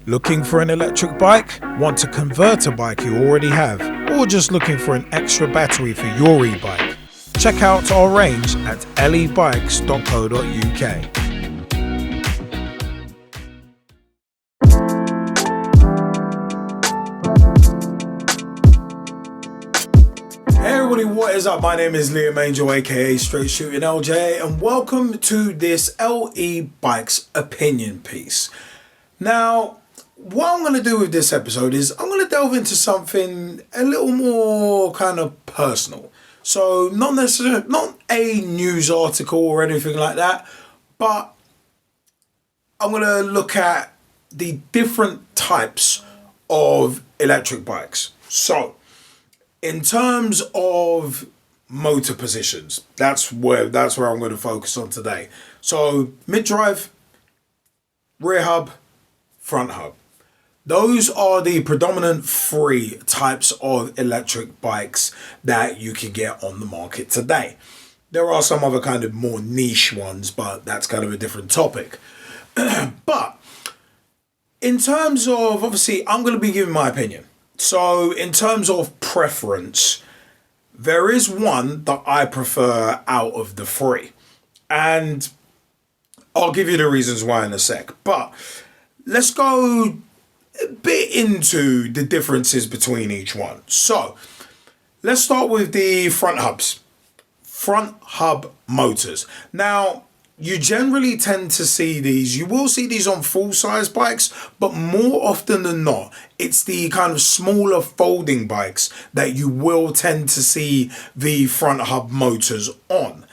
Looking for an electric bike? Want to convert a bike you already have? Or just looking for an extra battery for your e-bike? Check out our range at lebikes.co.uk. Hey everybody, what is up? My name is Liam Angell, aka Straight Shooting LJ, and welcome to this LE Bikes opinion piece. Now, what I'm going to do with this episode is I'm going to delve into something a little more kind of personal. So not necessarily, not a news article or anything like that, but I'm going to look at the different types of electric bikes. So in terms of motor positions, that's where I'm going to focus on today. So mid-drive, rear hub, front hub. Those are the predominant three types of electric bikes that you can get on the market today. There are some other kind of more niche ones, but that's kind of a different topic. But in terms of, obviously, I'm going to be giving my opinion. So in terms of preference, there is one that I prefer out of the three. And I'll give you the reasons why in a sec. But let's go a bit into the differences between each one. So let's start with the front hubs. Front hub motors. Now, you generally tend to see these, you will see these on full-size bikes, but more often than not, it's the kind of smaller folding bikes that you will tend to see the front hub motors on.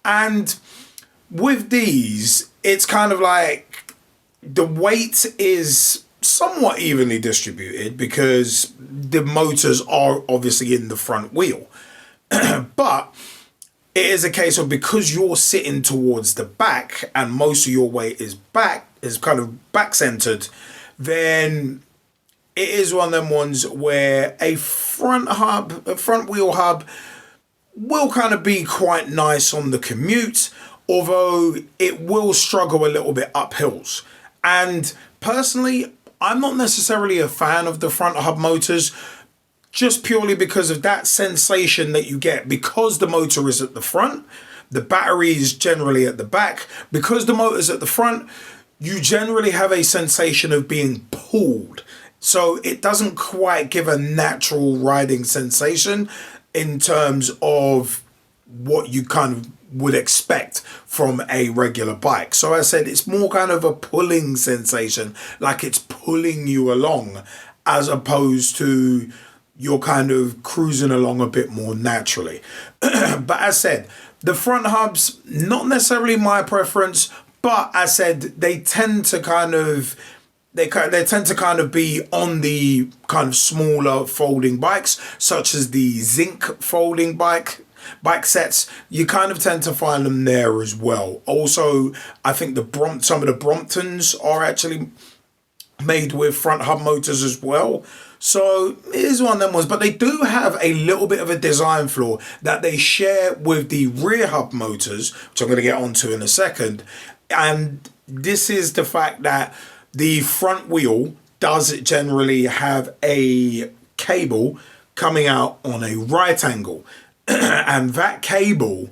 And with these, it's kind of like the weight is somewhat evenly distributed because the motors are obviously in the front wheel. But it is a case of, because you're sitting towards the back and most of your weight is kind of back centered, then it is one of them ones where a front wheel hub will kind of be quite nice on the commute, although it will struggle a little bit up hills. And personally, I'm not necessarily a fan of the front hub motors, just purely because of that sensation that you get. Because the motor is at the front, the battery is generally at the back. Because the motor's at the front, you generally have a sensation of being pulled. So it doesn't quite give a natural riding sensation in terms of what you kind of would expect from a regular bike. So I said it's more kind of a pulling sensation, like it's pulling you along, as opposed to you're kind of cruising along a bit more naturally. But as said, the front hubs, not necessarily my preference, but as said, they tend to kind of be on the kind of smaller folding bikes, such as the Zinc folding bike sets. You kind of tend to find them there as well. Also, I think some of the Bromptons are actually made with front hub motors as well. So it is one of them ones, but they do have a little bit of a design flaw that they share with the rear hub motors, which I'm going to get onto in a second. And this is the fact that the front wheel does generally have a cable coming out on a right angle. And that cable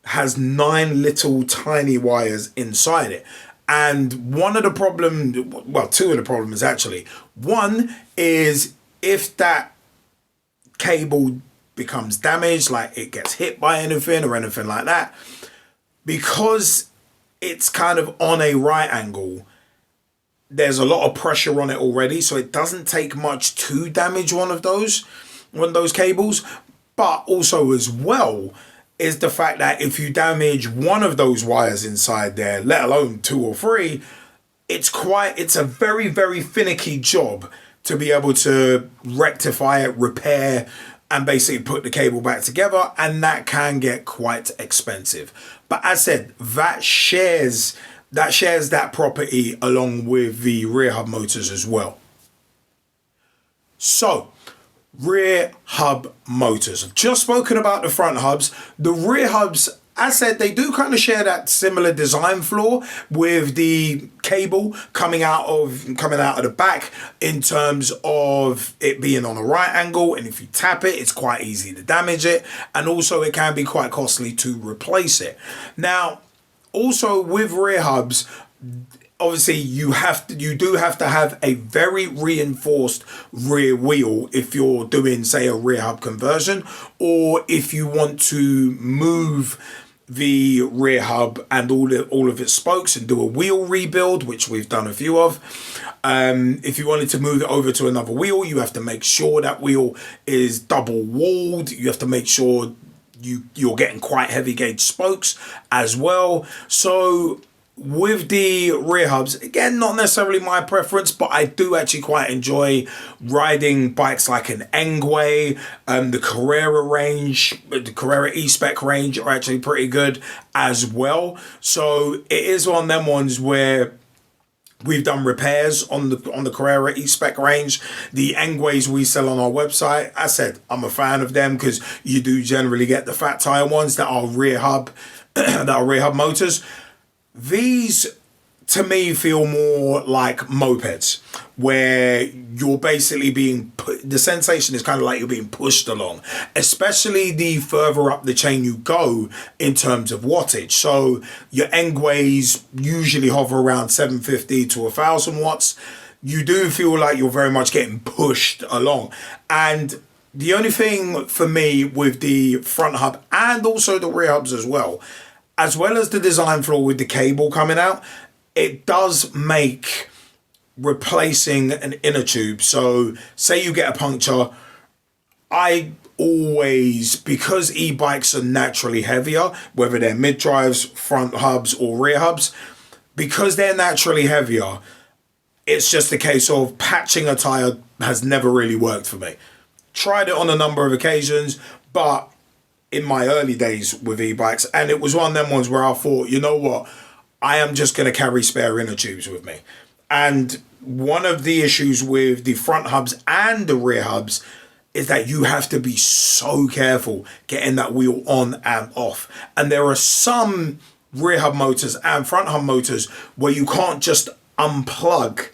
has 9 little tiny wires inside it. And one of the problems, well, two of the problems actually. One is if that cable becomes damaged, like it gets hit by anything or anything like that, because it's kind of on a right angle, there's a lot of pressure on it already, so it doesn't take much to damage one of those cables. But also as well is the fact that if you damage one of those wires inside there, let alone 2 or 3, it's a very, very finicky job to be able to rectify it, repair, and basically put the cable back together, and that can get quite expensive. But as said, that shares that property along with the rear hub motors as well. So, rear hub motors. I've just spoken about the front hubs. The rear hubs as said, they do kind of share that similar design flaw with the cable coming out of the back, in terms of it being on a right angle, and if you tap it, it's quite easy to damage it, and also it can be quite costly to replace it. Now, also with rear hubs, obviously you do have to have a very reinforced rear wheel if you're doing, say, a rear hub conversion, or if you want to move the rear hub and all of its spokes and do a wheel rebuild, which we've done a few of. If you wanted to move it over to another wheel, you have to make sure that wheel is double walled. You have to make sure you're getting quite heavy gauge spokes as well. So with the rear hubs, again, not necessarily my preference, but I do actually quite enjoy riding bikes like an Engwe, the Carrera range, the Carrera E-Spec range are actually pretty good as well. So it is one of them ones where we've done repairs on the Carrera E-Spec range. The Engways we sell on our website, I said I'm a fan of them because you do generally get the fat tire ones that are rear hub motors. These, to me, feel more like mopeds, where you're basically the sensation is kind of like you're being pushed along, especially the further up the chain you go in terms of wattage. So your Engways usually hover around 750 to 1000 watts. You do feel like you're very much getting pushed along. And the only thing for me with the front hub and also the rear hubs as well as the design flaw with the cable coming out, it does make replacing an inner tube. So say you get a puncture, I always, because e-bikes are naturally heavier, whether they're mid-drives, front hubs or rear hubs, because they're naturally heavier, it's just a case of patching a tire has never really worked for me. Tried it on a number of occasions, but in my early days with e-bikes, and it was one of them ones where I thought, you know what, I am just going to carry spare inner tubes with me. And one of the issues with the front hubs and the rear hubs is that you have to be so careful getting that wheel on and off. And there are some rear hub motors and front hub motors where you can't just unplug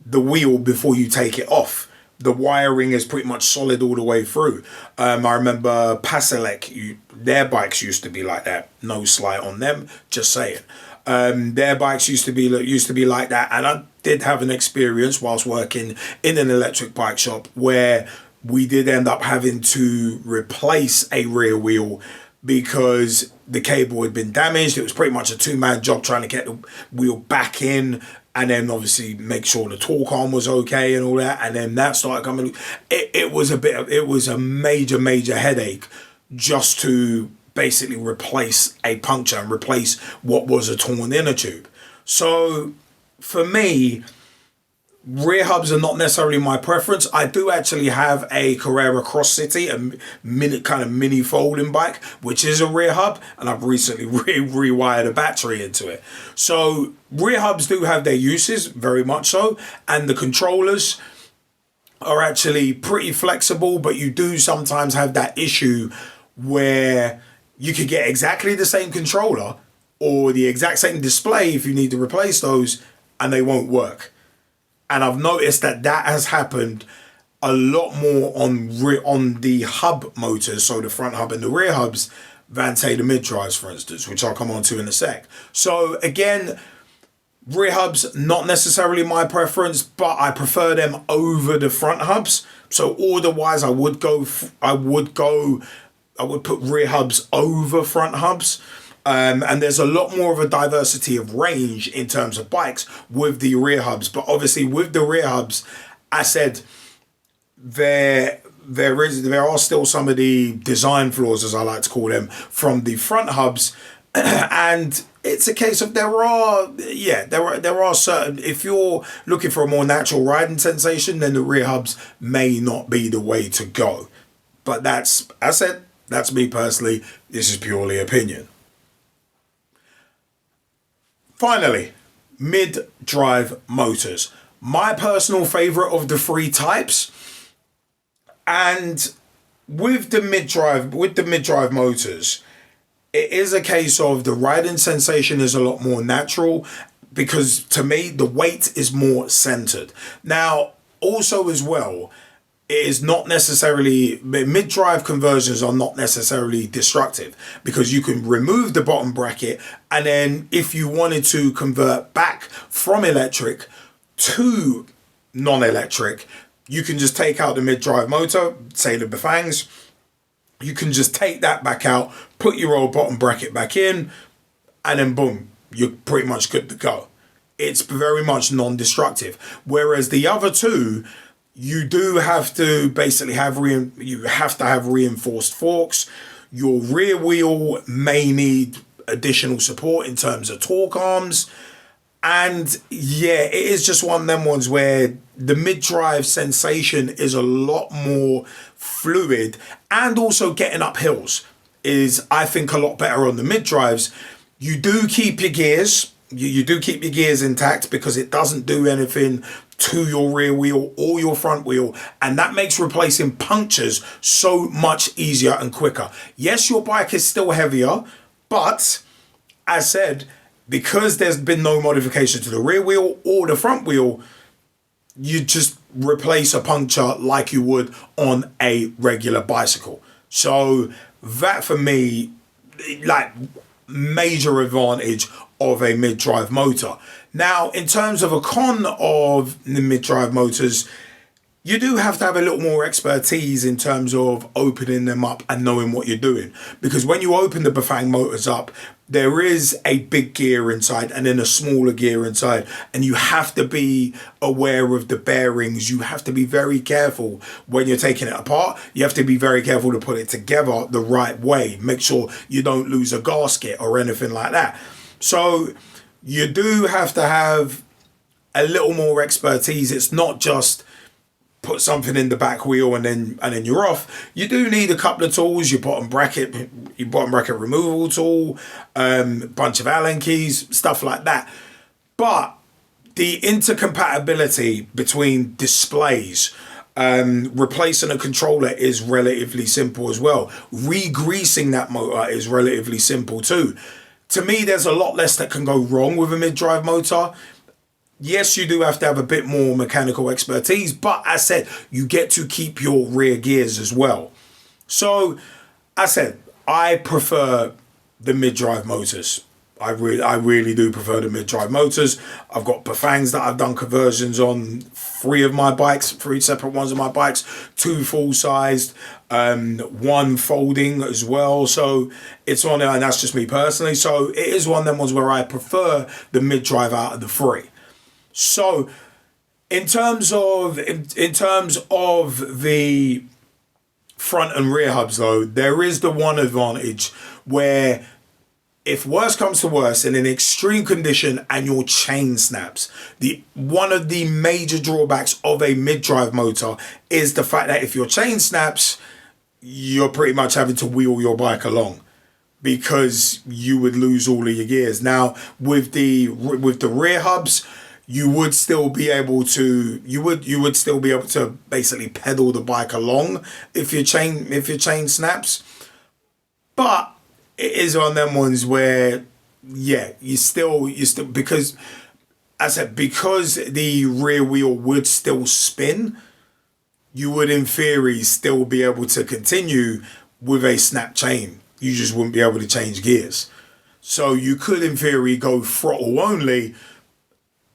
the wheel before you take it off. The wiring is pretty much solid all the way through. I remember pedelec, their bikes used to be like that. No slight on them, just saying. Their bikes used to be like that, and I did have an experience whilst working in an electric bike shop where we did end up having to replace a rear wheel because the cable had been damaged. It was pretty much a two-man job trying to get the wheel back in, and then obviously make sure the torque arm was okay and all that, and then that started coming. It was a major headache just to basically replace a puncture and replace what was a torn inner tube. So for me, rear hubs are not necessarily my preference. I do actually have a Carrera Cross City, a mini folding bike, which is a rear hub, and I've recently rewired a battery into it. So rear hubs do have their uses, very much so, and the controllers are actually pretty flexible, but you do sometimes have that issue where you could get exactly the same controller or the exact same display if you need to replace those, and they won't work. And I've noticed that has happened a lot more on the hub motors, so the front hub and the rear hubs, than say the mid drives, for instance, which I'll come on to in a sec. So again, rear hubs, not necessarily my preference, but I prefer them over the front hubs. So order-wise, I would put rear hubs over front hubs. And there's a lot more of a diversity of range in terms of bikes with the rear hubs. But obviously with the rear hubs, I said there are still some of the design flaws, as I like to call them, from the front hubs. And it's a case of there are certain, if you're looking for a more natural riding sensation, then the rear hubs may not be the way to go. But that's me personally. This is purely opinion. Finally, mid-drive motors. My personal favorite of the three types. And with the mid-drive motors, it is a case of the riding sensation is a lot more natural, because to me the weight is more centered. Now also as well, it is not necessarily, mid-drive conversions are not necessarily destructive, because you can remove the bottom bracket, and then if you wanted to convert back from electric to non-electric, you can just take out the mid-drive motor, say the Bafangs, you can just take that back out, put your old bottom bracket back in, and then boom, you're pretty much good to go. It's very much non-destructive. Whereas the other two, you do have to basically have reinforced forks. Your rear wheel may need additional support in terms of torque arms. And yeah, it is just one of them ones where the mid-drive sensation is a lot more fluid, and also getting up hills is, I think, a lot better on the mid-drives. You do keep your gears. You do keep your gears intact, because it doesn't do anything to your rear wheel or your front wheel, and that makes replacing punctures so much easier and quicker. Yes, your bike is still heavier, but as said, because there's been no modification to the rear wheel or the front wheel, you just replace a puncture like you would on a regular bicycle. So that for me, like, major advantage of a mid-drive motor. Now, in terms of a con of the mid-drive motors, you do have to have a little more expertise in terms of opening them up and knowing what you're doing. Because when you open the Bafang motors up, there is a big gear inside and then a smaller gear inside. And you have to be aware of the bearings. You have to be very careful when you're taking it apart. You have to be very careful to put it together the right way. Make sure you don't lose a gasket or anything like that. So you do have to have a little more expertise. It's not just put something in the back wheel and then you're off. You do need a couple of tools, your bottom bracket removal tool, bunch of Allen keys, stuff like that. But the intercompatibility between displays, replacing a controller is relatively simple as well. Re-greasing that motor is relatively simple too. To me, there's a lot less that can go wrong with a mid-drive motor. Yes, you do have to have a bit more mechanical expertise, but as said, you get to keep your rear gears as well. So, as said, I prefer the mid-drive motors. I really do prefer the mid-drive motors. I've got Bafangs that I've done conversions on, three separate ones of my bikes, 2 full-sized, 1 folding as well. So it's on there, and that's just me personally. So it is one of them ones where I prefer the mid-drive out of the 3. So in terms of the front and rear hubs though, there is the one advantage where if worse comes to worse, in an extreme condition and your chain snaps, one of the major drawbacks of a mid-drive motor is the fact that if your chain snaps, you're pretty much having to wheel your bike along, because you would lose all of your gears. Now with the rear hubs, you would still be able to basically pedal the bike along if your chain snaps. But it is one of them ones where, yeah, you still because, as I said, because the rear wheel would still spin, you would in theory still be able to continue with a snap chain. You just wouldn't be able to change gears. So you could in theory go throttle only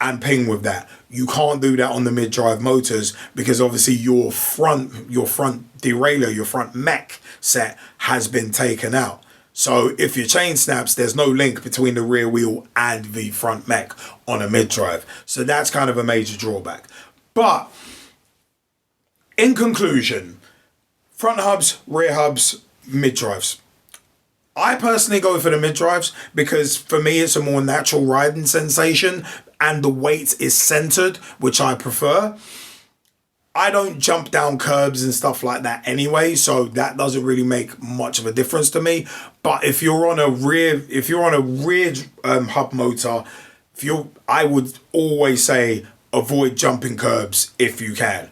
and ping with that. You can't do that on the mid-drive motors, because obviously your front derailleur, your front mech set has been taken out. So if your chain snaps, there's no link between the rear wheel and the front mech on a mid-drive. So that's kind of a major drawback. But in conclusion, front hubs, rear hubs, mid-drives. I personally go for the mid-drives because for me it's a more natural riding sensation and the weight is centered, which I prefer. I don't jump down curbs and stuff like that anyway, so that doesn't really make much of a difference to me. But if you're on a rear hub motor, I would always say avoid jumping curbs if you can,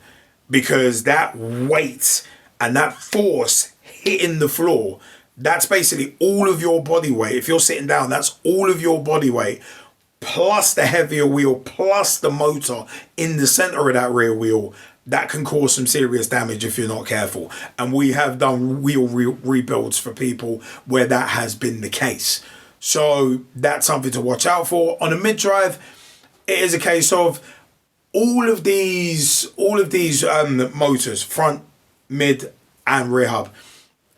because that weight and that force hitting the floor, That's basically all of your body weight. If you're sitting down, that's all of your body weight, plus the heavier wheel, plus the motor in the center of that rear wheel. That can cause some serious damage if you're not careful. And we have done wheel rebuilds for people where that has been the case. So that's something to watch out for. On a mid-drive, it is a case of all of these motors, front, mid, and rear hub.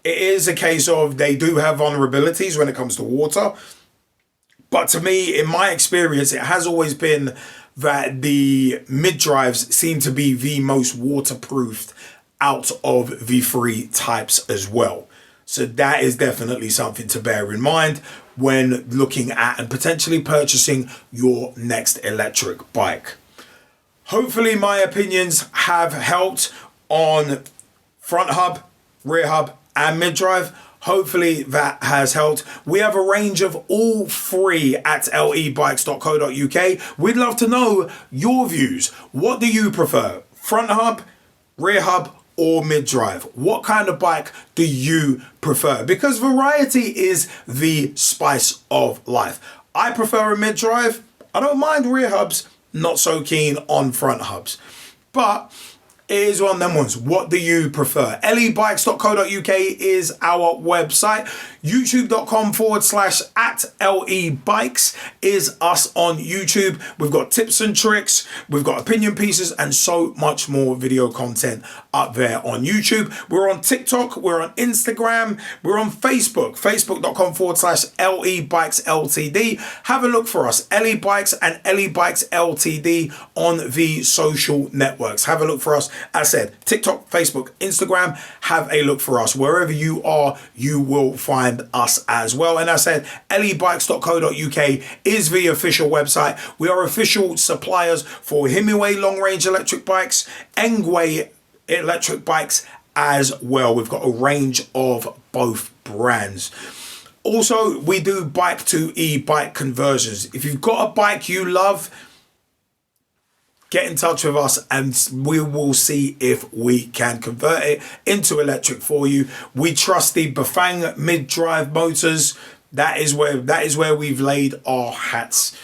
It is a case of they do have vulnerabilities when it comes to water. But to me, in my experience, it has always been that the mid-drives seem to be the most waterproofed out of the three types as well. So that is definitely something to bear in mind when looking at and potentially purchasing your next electric bike. Hopefully my opinions have helped on front hub, rear hub, and mid-drive. Hopefully that has helped. We have a range of all three at lebikes.co.uk. We'd love to know your views. What do you prefer? Front hub, rear hub, or mid-drive? What kind of bike do you prefer? Because variety is the spice of life. I prefer a mid-drive. I don't mind rear hubs. Not so keen on front hubs. But it is one of them ones. What do you prefer? lebikes.co.uk is our website. youtube.com/@lebikes is us on YouTube. We've got tips and tricks. We've got opinion pieces and so much more video content up there on YouTube. We're on TikTok. We're on Instagram. We're on Facebook. Facebook.com/LE-Bikes LTD. Have a look for us. LE Bikes and LE Bikes LTD on the social networks. Have a look for us. As I said, TikTok, Facebook, Instagram. Have a look for us. Wherever you are, you will find us as well. And I said, lebikes.co.uk is the official website. We are official suppliers for Himiway Long Range electric bikes, Engwe electric bikes as well. We've got a range of both brands. Also, we do bike to e-bike conversions. If you've got a bike you love, get in touch with us and we will see if we can convert it into electric for you. We trust the Bafang mid-drive motors. That is where we've laid our hats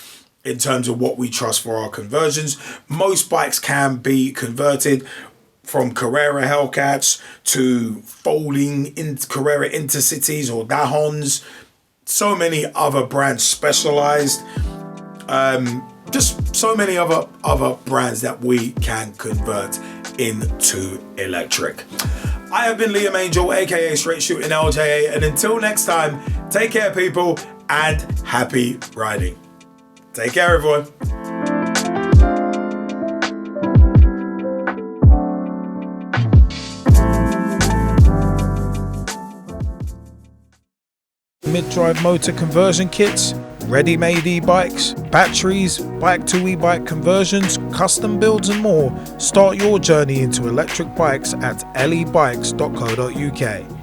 in terms of what we trust for our conversions. Most bikes can be converted, from Carrera Hellcats to folding in Carrera Intercities or Dahons. So many other brands, Specialized. Just so many other brands that we can convert into electric. I have been Liam Angell, aka Straight Shooting LJA, and until next time, take care people and happy riding. Take care everyone. Mid-drive motor conversion kits, ready-made e-bikes, batteries, bike to e-bike conversions, custom builds and more. Start your journey into electric bikes at lebikes.co.uk.